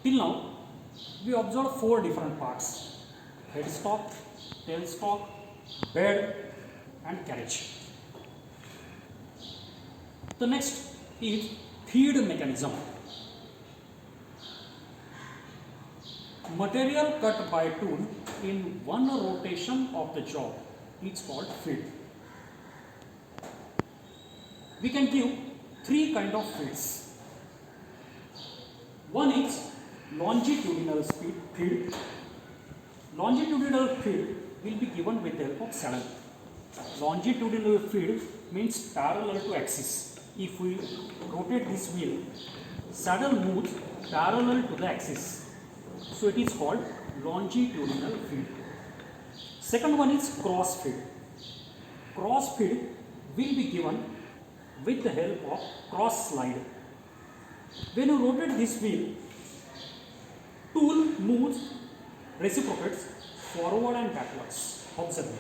Till now, we observed four different parts: headstock, tailstock, bed and carriage. The next is feed mechanism. Material cut by tool in one rotation of the job is called feed. We can give three kinds of feeds. One is longitudinal feed. Longitudinal feed will be given with the help of saddle. Longitudinal feed means parallel to axis. If we rotate this wheel, saddle moves parallel to the axis. So it is called longitudinal feed. Second one is cross feed. Cross feed will be given with the help of cross slide. When you rotate this wheel, tool moves, reciprocates forward and backwards. Observe.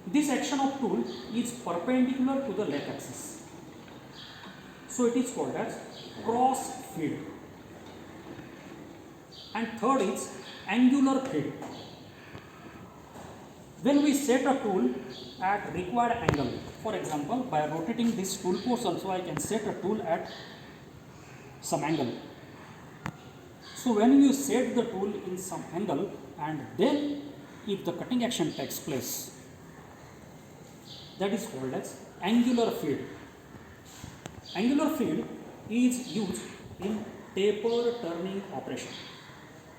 This action of tool is perpendicular to the left axis. So it is called as cross feed. And third is angular feed. When we set a tool at required angle, for example, by rotating this tool post also I can set a tool at some angle. So when you set the tool in some angle and then if the cutting action takes place, that is called as angular feed. Angular feed is used in taper turning operation.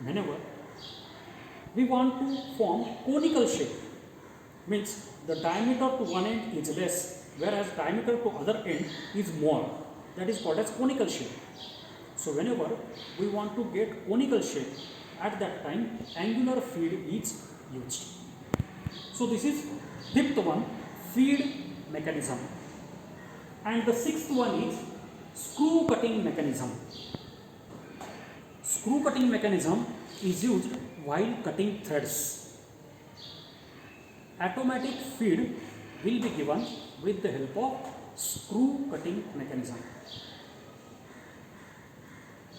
Whenever we want to form conical shape, means the diameter to one end is less, whereas diameter to other end is more. That is called as conical shape. So whenever we want to get conical shape, at that time angular feed is used. So this is fifth one, feed mechanism. And the sixth one is screw cutting mechanism. Screw cutting mechanism is used while cutting threads. Automatic feed will be given with the help of screw cutting mechanism.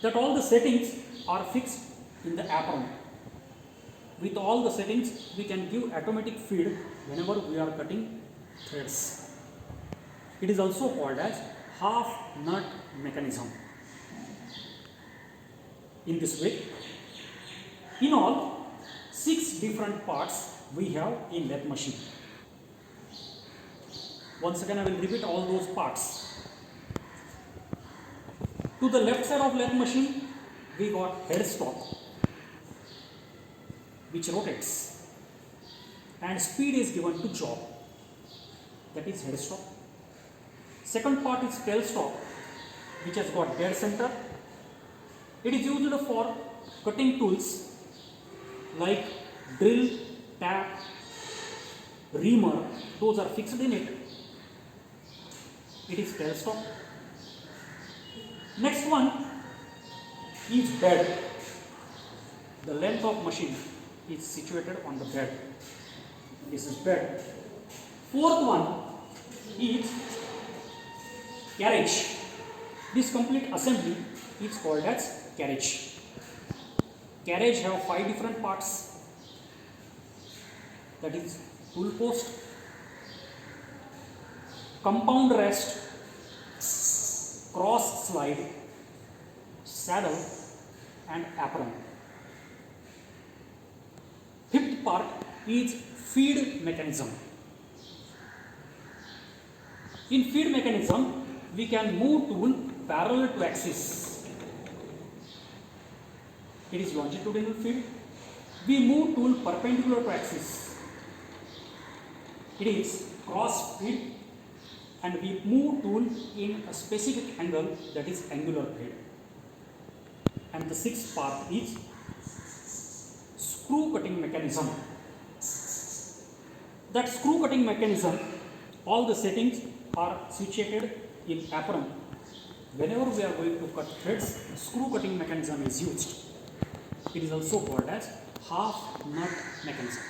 That all the settings are fixed in the apron. With all the settings, we can give automatic feed whenever we are cutting threads. It is also called as half nut mechanism. In this way, in all, 6 different parts we have in lathe machine. Once again I will repeat all those parts. To the left side of lathe machine we got headstock which rotates and speed is given to job, that is headstock. Second part is tailstock which has got dead center. It is used for cutting tools like drill, tap, reamer, those are fixed in it. It is tailstock. Next one is bed. The length of machine is situated on the bed. This is bed. Fourth one is carriage. This complete assembly is called as carriage. Carriage have 5 different parts. That is tool post, compound rest, cross slide, saddle and apron. Fifth part is feed mechanism. In feed mechanism, we can move tool parallel to axis. It is longitudinal feed. We move tool perpendicular to axis. It is cross feed, and we move tool in a specific angle, that is angular feed. And the sixth part is screw cutting mechanism. That screw cutting mechanism, all the settings are situated in apron. Whenever we are going to cut threads, screw cutting mechanism is used. It is also called as half nut mechanism.